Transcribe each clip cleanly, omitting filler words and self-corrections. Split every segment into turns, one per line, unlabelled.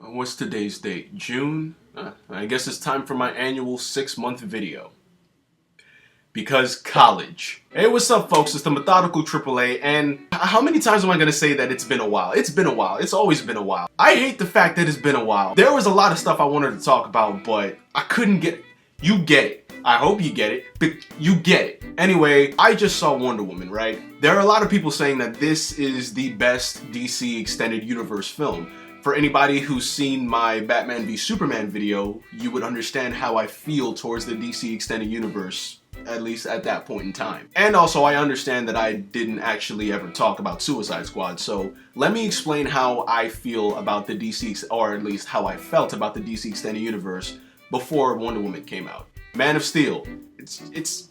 What's today's date? June? I guess it's time for my annual 6-month video. Because college. Hey, what's up, folks? It's the Methodical AAA, and how many times am I gonna say that it's been a while? It's been a while. It's always been a while. I hate the fact that it's been a while. There was a lot of stuff I wanted to talk about, but I couldn't get it. You get it. I hope you get it, but you get it. Anyway, I just saw Wonder Woman, right? There are a lot of people saying that this is the best DC Extended Universe film. For anybody who's seen my Batman v Superman video, you would understand how I feel towards the DC Extended Universe, at least at that point in time. And also, I understand that I didn't actually ever talk about Suicide Squad, so let me explain how I feel about the DC, or at least how I felt about the DC Extended Universe before Wonder Woman came out. Man of Steel, it's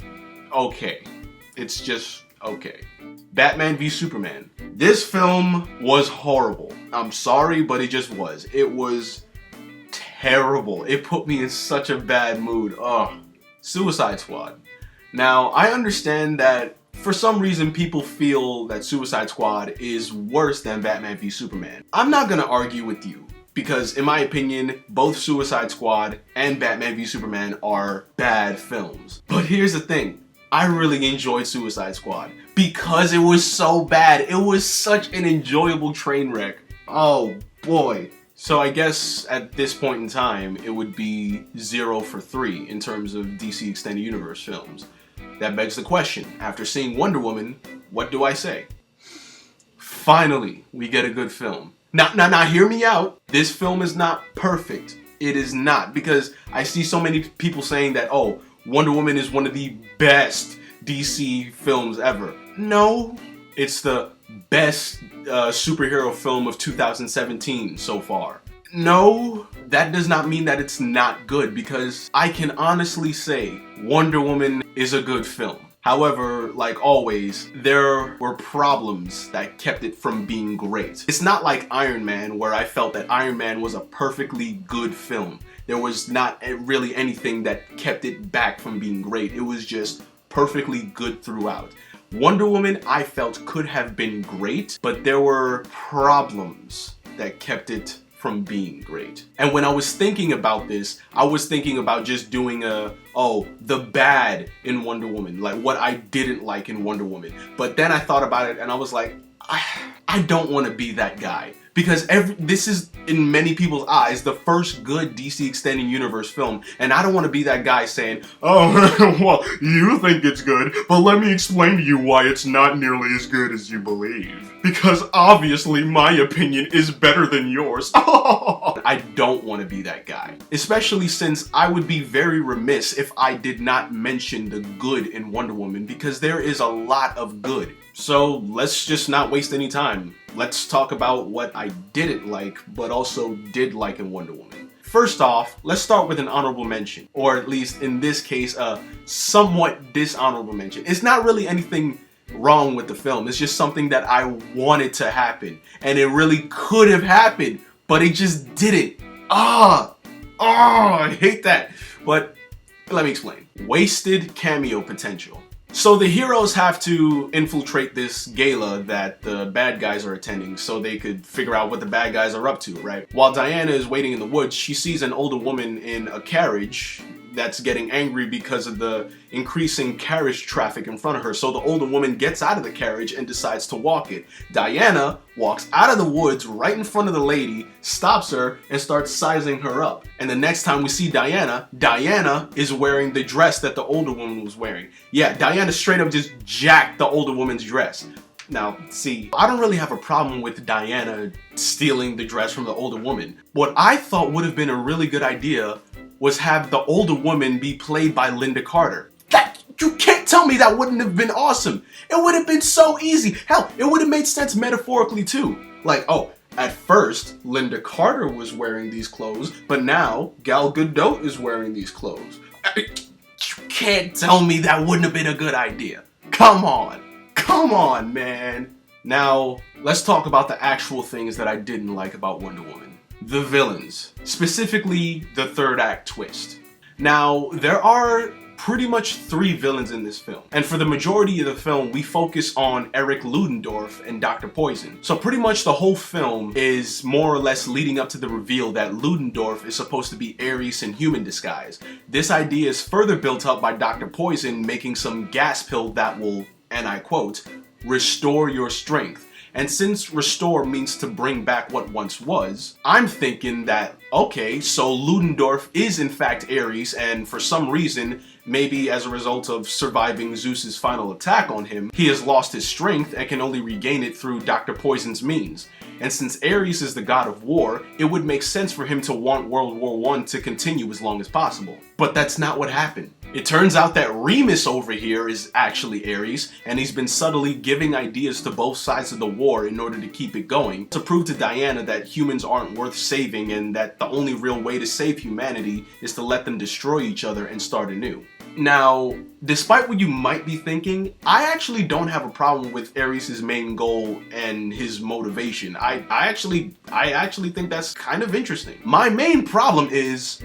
okay. It's just okay. Batman v Superman. This film was horrible. I'm sorry, but it just was. It was terrible. It put me in such a bad mood. Ugh. Suicide Squad. Now, I understand that for some reason people feel that Suicide Squad is worse than Batman v Superman. I'm not gonna argue with you, because in my opinion, both Suicide Squad and Batman v Superman are bad films. But here's the thing. I really enjoyed Suicide Squad because it was so bad. It was such an enjoyable train wreck. Oh boy. So I guess at this point in time, it would be 0 for 3 in terms of DC Extended Universe films. That begs the question, after seeing Wonder Woman, what do I say? Finally, we get a good film. Now, hear me out. This film is not perfect. It is not, because I see so many people saying that, oh, Wonder Woman is one of the best DC films ever. No, it's the best superhero film of 2017 so far. No, that does not mean that it's not good, because I can honestly say Wonder Woman is a good film. However, like always, there were problems that kept it from being great. It's not like Iron Man, where I felt that Iron Man was a perfectly good film. There was not really anything that kept it back from being great. It was just perfectly good throughout. Wonder Woman, I felt, could have been great, but there were problems that kept it from being great. And when I was thinking about this, I was thinking about just doing the bad in Wonder Woman, like what I didn't like in Wonder Woman. But then I thought about it and I was like, I don't want to be that guy. Because this is, in many people's eyes, the first good DC Extended Universe film, and I don't want to be that guy saying, oh, well, you think it's good, but let me explain to you why it's not nearly as good as you believe. Because obviously my opinion is better than yours. I don't want to be that guy. Especially since I would be very remiss if I did not mention the good in Wonder Woman, because there is a lot of good. So let's just not waste any time. Let's talk about what I didn't like, but also did like in Wonder Woman. First off, let's start with an honorable mention, or at least in this case, a somewhat dishonorable mention. It's not really anything wrong with the film. It's just something that I wanted to happen, and it really could have happened, but it just didn't. I hate that. But let me explain. Wasted cameo potential. So the heroes have to infiltrate this gala that the bad guys are attending so they could figure out what the bad guys are up to, right? While Diana is waiting in the woods, she sees an older woman in a carriage that's getting angry because of the increasing carriage traffic in front of her. So the older woman gets out of the carriage and decides to walk it. Diana walks out of the woods right in front of the lady, stops her, and starts sizing her up. And the next time we see Diana, Diana is wearing the dress that the older woman was wearing. Yeah, Diana straight up just jacked the older woman's dress. Now, see, I don't really have a problem with Diana stealing the dress from the older woman. What I thought would have been a really good idea was have the older woman be played by Linda Carter. You can't tell me that wouldn't have been awesome. It would have been so easy. Hell, it would have made sense metaphorically too. Like, oh, at first, Linda Carter was wearing these clothes, but now Gal Gadot is wearing these clothes. You can't tell me that wouldn't have been a good idea. Come on, man. Now, let's talk about the actual things that I didn't like about Wonder Woman. The villains, specifically the third act twist. Now, there are pretty much 3 villains in this film. And for the majority of the film, we focus on Eric Ludendorff and Dr. Poison. So pretty much the whole film is more or less leading up to the reveal that Ludendorff is supposed to be Ares in human disguise. This idea is further built up by Dr. Poison making some gas pill that will, and I quote, restore your strength. And since restore means to bring back what once was, I'm thinking that, okay, so Ludendorff is in fact Ares, and for some reason, maybe as a result of surviving Zeus's final attack on him, he has lost his strength and can only regain it through Dr. Poison's means. And since Ares is the god of war, it would make sense for him to want World War I to continue as long as possible. But that's not what happened. It turns out that Remus over here is actually Ares, and he's been subtly giving ideas to both sides of the war in order to keep it going, to prove to Diana that humans aren't worth saving and that the only real way to save humanity is to let them destroy each other and start anew. Now, despite what you might be thinking, I actually don't have a problem with Ares' main goal and his motivation. I actually think that's kind of interesting. My main problem is,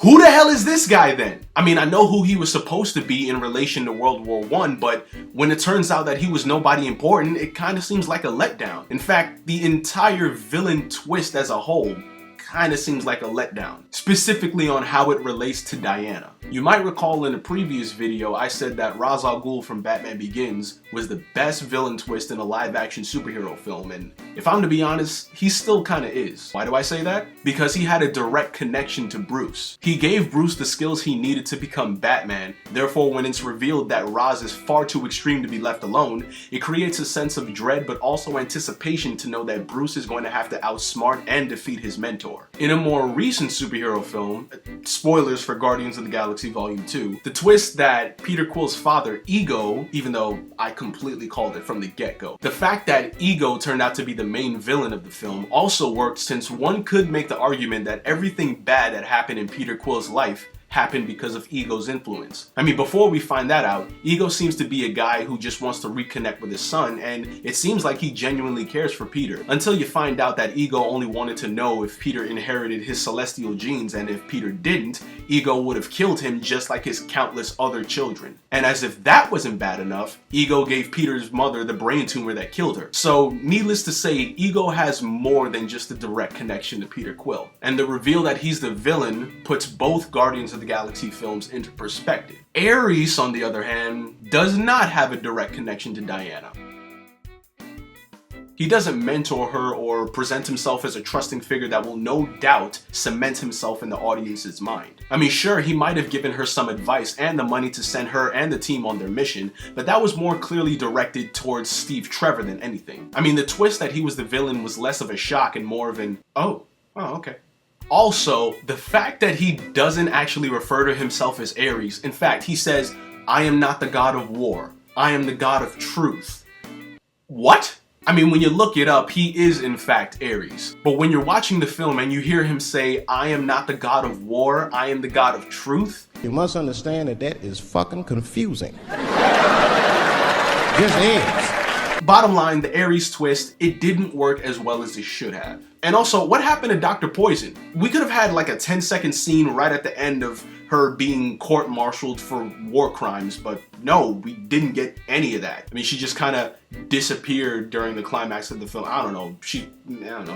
who the hell is this guy then? I mean, I know who he was supposed to be in relation to World War I, but when it turns out that he was nobody important, it kind of seems like a letdown. In fact, the entire villain twist as a whole kind of seems like a letdown, specifically on how it relates to Diana. You might recall in a previous video I said that Ra's al Ghul from Batman Begins was the best villain twist in a live-action superhero film, and if I'm to be honest, he still kinda is. Why do I say that? Because he had a direct connection to Bruce. He gave Bruce the skills he needed to become Batman, therefore when it's revealed that Ra's is far too extreme to be left alone, it creates a sense of dread but also anticipation to know that Bruce is going to have to outsmart and defeat his mentor. In a more recent superhero film, spoilers for Guardians of the Galaxy Volume 2, the twist that Peter Quill's father, Ego, even though I completely called it from the get-go, the fact that Ego turned out to be the main villain of the film also worked, since one could make the argument that everything bad that happened in Peter Quill's life happened because of Ego's influence. I mean, before we find that out, Ego seems to be a guy who just wants to reconnect with his son, and it seems like he genuinely cares for Peter. Until you find out that Ego only wanted to know if Peter inherited his celestial genes, and if Peter didn't, Ego would have killed him just like his countless other children. And as if that wasn't bad enough, Ego gave Peter's mother the brain tumor that killed her. So, needless to say, Ego has more than just a direct connection to Peter Quill. And the reveal that he's the villain puts both Guardians of the Galaxy films into perspective. Ares, on the other hand, does not have a direct connection to Diana. He doesn't mentor her or present himself as a trusting figure that will no doubt cement himself in the audience's mind. I mean, sure, he might have given her some advice and the money to send her and the team on their mission, but that was more clearly directed towards Steve Trevor than anything. I mean, the twist that he was the villain was less of a shock and more of an, oh, okay. Also, the fact that he doesn't actually refer to himself as Ares, in fact, he says, I am not the god of war, I am the god of truth. What? I mean, when you look it up, he is in fact Ares. But when you're watching the film and you hear him say, I am not the god of war, I am the god of truth,
you must understand that that is fucking confusing. Just is.
Bottom line, the Ares twist, it didn't work as well as it should have. And also, what happened to Dr. Poison? We could have had like a 10-second scene right at the end of her being court-martialed for war crimes, but no, we didn't get any of that. I mean, she just kind of disappeared during the climax of the film. I don't know,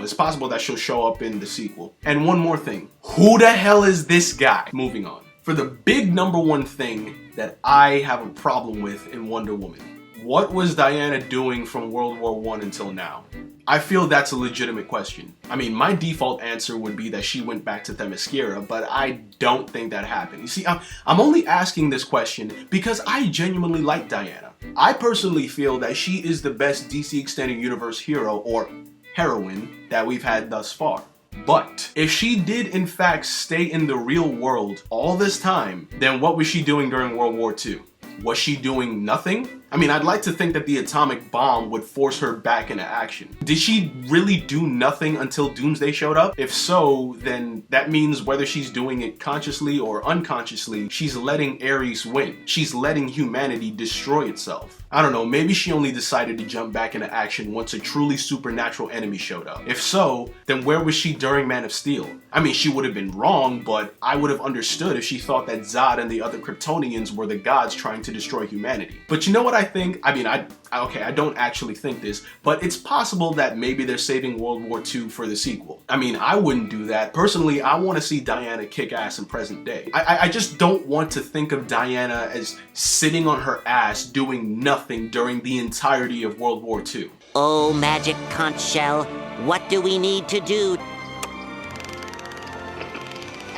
it's possible that she'll show up in the sequel. And one more thing, who the hell is this guy? Moving on. For the big #1 thing that I have a problem with in Wonder Woman, what was Diana doing from World War I until now? I feel that's a legitimate question. I mean, my default answer would be that she went back to Themyscira, but I don't think that happened. You see, I'm only asking this question because I genuinely like Diana. I personally feel that she is the best DC Extended Universe hero or heroine that we've had thus far. But if she did in fact stay in the real world all this time, then what was she doing during World War II? Was she doing nothing? I mean, I'd like to think that the atomic bomb would force her back into action. Did she really do nothing until Doomsday showed up? If so, then that means whether she's doing it consciously or unconsciously, she's letting Ares win. She's letting humanity destroy itself. I don't know, maybe she only decided to jump back into action once a truly supernatural enemy showed up. If so, then where was she during Man of Steel? I mean, she would have been wrong, but I would have understood if she thought that Zod and the other Kryptonians were the gods trying to destroy humanity. But you know what I think? I mean, I don't actually think this, but it's possible that maybe they're saving World War II for the sequel. I mean, I wouldn't do that. Personally, I want to see Diana kick ass in present day. I just don't want to think of Diana as sitting on her ass doing nothing during the entirety of World War II.
Oh, magic conch shell, what do we need to do?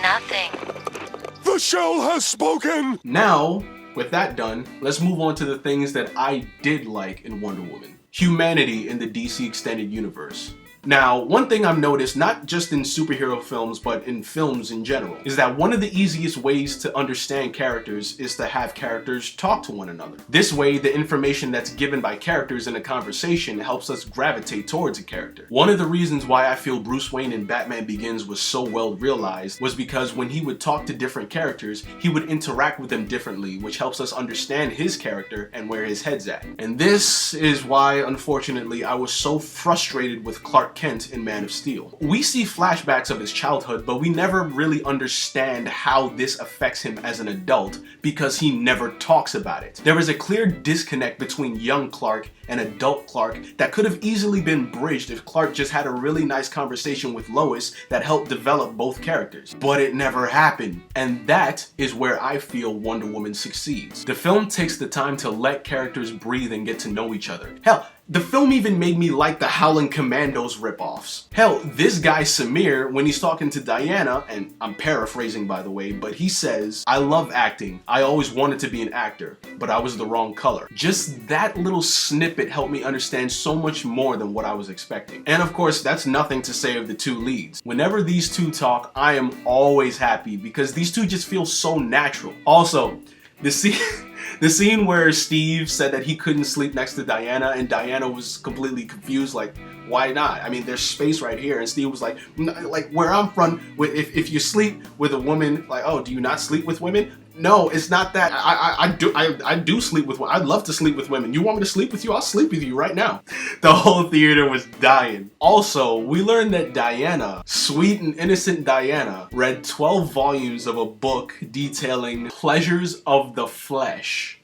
Nothing.
The shell has spoken!
Now, with that done, let's move on to the things that I did like in Wonder Woman. Humanity in the DC Extended Universe. Now, one thing I've noticed, not just in superhero films, but in films in general, is that one of the easiest ways to understand characters is to have characters talk to one another. This way, the information that's given by characters in a conversation helps us gravitate towards a character. One of the reasons why I feel Bruce Wayne in Batman Begins was so well realized was because when he would talk to different characters, he would interact with them differently, which helps us understand his character and where his head's at. And this is why, unfortunately, I was so frustrated with Clark Kent in Man of Steel. We see flashbacks of his childhood, but we never really understand how this affects him as an adult because he never talks about it. There is a clear disconnect between young Clark and adult Clark that could have easily been bridged if Clark just had a really nice conversation with Lois that helped develop both characters. But it never happened, and that is where I feel Wonder Woman succeeds. The film takes the time to let characters breathe and get to know each other. Hell, the film even made me like the Howling Commandos ripoffs. Hell, this guy Samir, when he's talking to Diana, and I'm paraphrasing by the way, but he says, "I love acting. I always wanted to be an actor, but I was the wrong color." Just that little snippet helped me understand so much more than what I was expecting. And of course, that's nothing to say of the two leads. Whenever these two talk, I am always happy because these two just feel so natural. Also, the scene where Steve said that he couldn't sleep next to Diana and Diana was completely confused, like, why not? I mean, there's space right here. And Steve was like where I'm from, if you sleep with a woman, like, oh, do you not sleep with women? No, it's not that. I do sleep with women. I'd love to sleep with women. You want me to sleep with you? I'll sleep with you right now. The whole theater was dying. Also, we learned that Diana, sweet and innocent Diana, read 12 volumes of a book detailing pleasures of the flesh.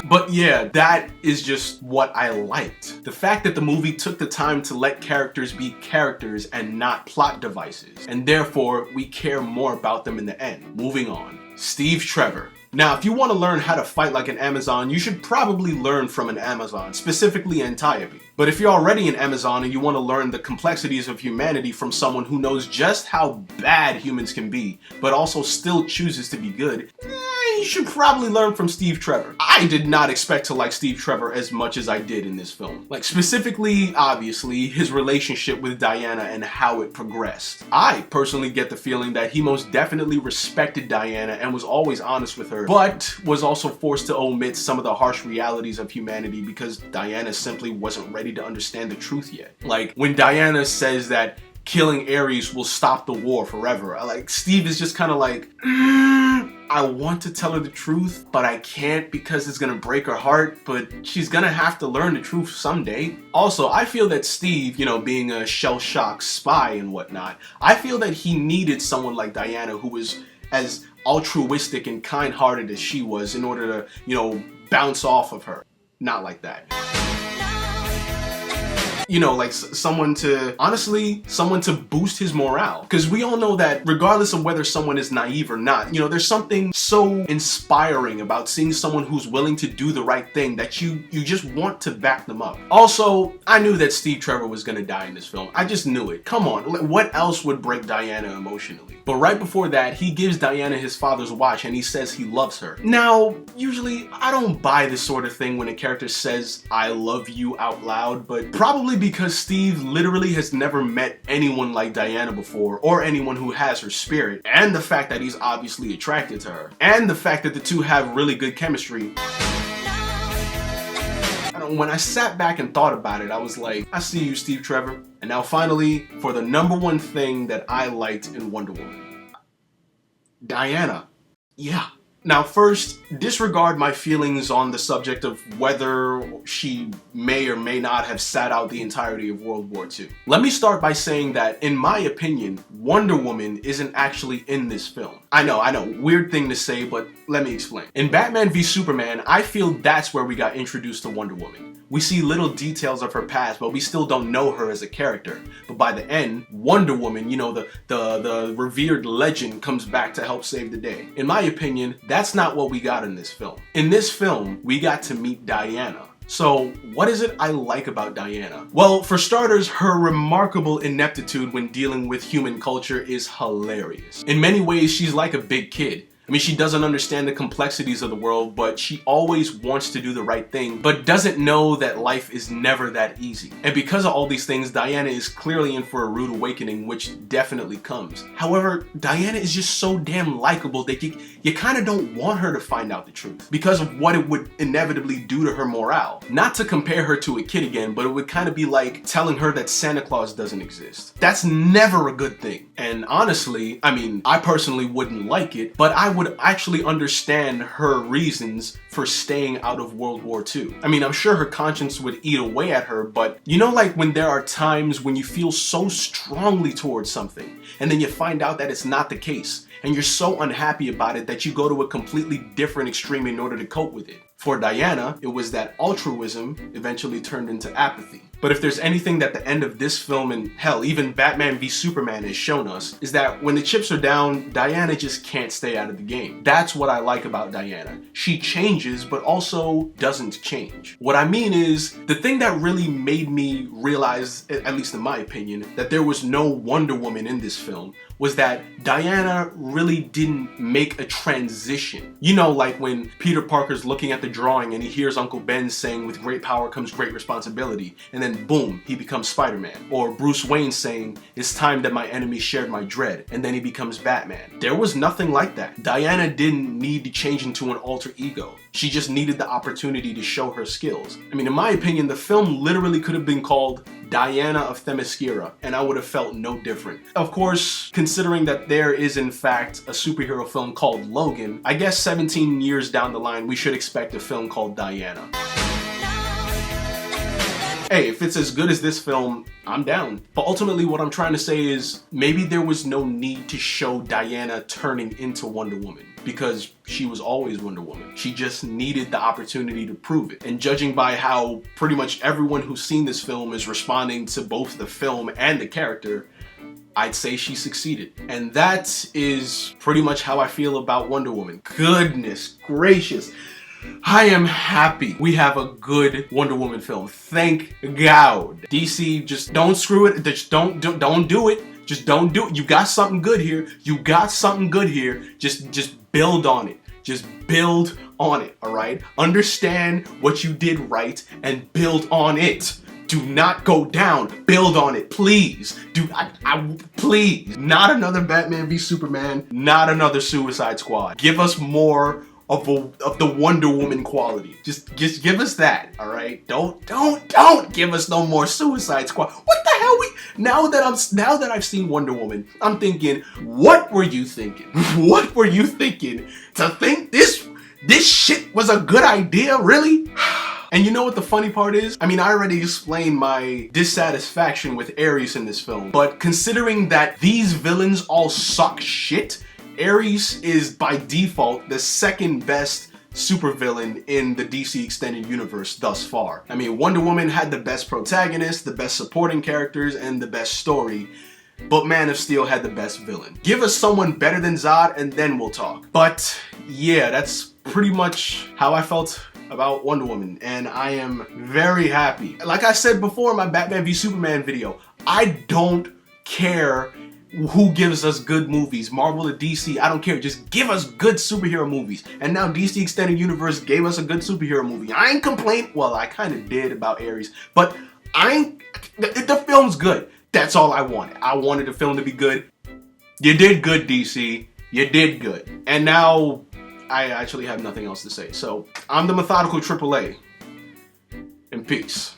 But yeah, that is just what I liked. The fact that the movie took the time to let characters be characters and not plot devices, and therefore we care more about them in the end. Moving on. Steve Trevor. Now, if you want to learn how to fight like an Amazon, you should probably learn from an Amazon, specifically Antiope. But if you're already an Amazon and you want to learn the complexities of humanity from someone who knows just how bad humans can be, but also still chooses to be good, you should probably learn from Steve Trevor. I did not expect to like Steve Trevor as much as I did in this film. Like, specifically, obviously, his relationship with Diana and how it progressed. I personally get the feeling that he most definitely respected Diana and was always honest with her, but was also forced to omit some of the harsh realities of humanity because Diana simply wasn't ready to understand the truth yet. Like, when Diana says that killing Ares will stop the war forever, Steve is just kind of like, I want to tell her the truth, but I can't because it's gonna break her heart, but she's gonna have to learn the truth someday. Also, I feel that Steve, being a shell-shocked spy and whatnot, I feel that he needed someone like Diana who was as altruistic and kind-hearted as she was in order to, bounce off of her. Not like that. Someone to boost his morale. Because we all know that regardless of whether someone is naive or not, there's something so inspiring about seeing someone who's willing to do the right thing that you just want to back them up. Also, I knew that Steve Trevor was gonna die in this film. I just knew it. Come on, what else would break Diana emotionally? But right before that, he gives Diana his father's watch and he says he loves her. Now, usually I don't buy this sort of thing when a character says I love you out loud, but probably because Steve literally has never met anyone like Diana before, or anyone who has her spirit, and the fact that he's obviously attracted to her, and the fact that the two have really good chemistry. When I sat back and thought about it, I was like, I see you, Steve Trevor. And now finally, for the number one thing that I liked in Wonder Woman. Diana. Yeah. Now first, disregard my feelings on the subject of whether she may or may not have sat out the entirety of World War II. Let me start by saying that, in my opinion, Wonder Woman isn't actually in this film. I know, weird thing to say, but let me explain. In Batman v Superman, I feel that's where we got introduced to Wonder Woman. We see little details of her past, but we still don't know her as a character. But by the end, Wonder Woman, you know, the revered legend, comes back to help save the day. In my opinion, that's not what we got in this film. In this film, we got to meet Diana. So, what is it I like about Diana? Well, for starters, her remarkable ineptitude when dealing with human culture is hilarious. In many ways, she's like a big kid. I mean, she doesn't understand the complexities of the world, but she always wants to do the right thing, but doesn't know that life is never that easy. And because of all these things, Diana is clearly in for a rude awakening, which definitely comes. However, Diana is just so damn likable that you kind of don't want her to find out the truth because of what it would inevitably do to her morale. Not to compare her to a kid again, but it would kind of be like telling her that Santa Claus doesn't exist. That's never a good thing. And honestly, I mean, I personally wouldn't like it, but I would actually understand her reasons for staying out of World War II. I mean, I'm sure her conscience would eat away at her, but you know, like when there are times when you feel so strongly towards something and then you find out that it's not the case and you're so unhappy about it that you go to a completely different extreme in order to cope with it. For Diana, it was that altruism eventually turned into apathy. But if there's anything that the end of this film, and hell, even Batman v Superman has shown us, is that when the chips are down, Diana just can't stay out of the game. That's what I like about Diana. She changes, but also doesn't change. What I mean is, the thing that really made me realize, at least in my opinion, that there was no Wonder Woman in this film was that Diana really didn't make a transition. You know, like when Peter Parker's looking at the drawing and he hears Uncle Ben saying, "With great power comes great responsibility," and then boom, he becomes Spider-Man. Or Bruce Wayne saying, "It's time that my enemy shared my dread," and then he becomes Batman. There was nothing like that. Diana didn't need to change into an alter ego. She just needed the opportunity to show her skills. I mean, in my opinion, the film literally could have been called Diana of Themyscira, and I would have felt no different. Of course, considering that there is in fact a superhero film called Logan, I guess 17 years down the line we should expect a film called Diana. Hey, if it's as good as this film, I'm down. But ultimately what I'm trying to say is, maybe there was no need to show Diana turning into Wonder Woman, because she was always Wonder Woman. She just needed the opportunity to prove it. And judging by how pretty much everyone who's seen this film is responding to both the film and the character, I'd say she succeeded. And that is pretty much how I feel about Wonder Woman. Goodness gracious. I am happy we have a good Wonder Woman film. Thank God. DC, just don't screw it. Just don't do it. Just don't do it. You got something good here. You got something good here. Just build on it. Just build on it, all right? Understand what you did right and build on it. Do not go down. Build on it, please. Please. Not another Batman v Superman. Not another Suicide Squad. Give us more of the Wonder Woman quality. Just give us that, all right? Don't give us no more Suicide Squad. What the hell now that I've seen Wonder Woman, I'm thinking, what were you thinking? What were you thinking to think this shit was a good idea, really? And you know what the funny part is? I mean, I already explained my dissatisfaction with Ares in this film, but considering that these villains all suck shit, Ares is by default the second best supervillain in the DC Extended Universe thus far. I mean, Wonder Woman had the best protagonist, the best supporting characters, and the best story, but Man of Steel had the best villain. Give us someone better than Zod and then we'll talk. But yeah, that's pretty much how I felt about Wonder Woman, and I am very happy. Like I said before in my Batman v Superman video, I don't care who gives us good movies, Marvel or DC, I don't care. Just give us good superhero movies. And now DC Extended Universe gave us a good superhero movie. I ain't complain. Well, I kind of did about Ares, but The film's good. That's all I wanted. I wanted the film to be good. You did good, DC. You did good. And now I actually have nothing else to say. So I'm the Methodical AAA. In peace.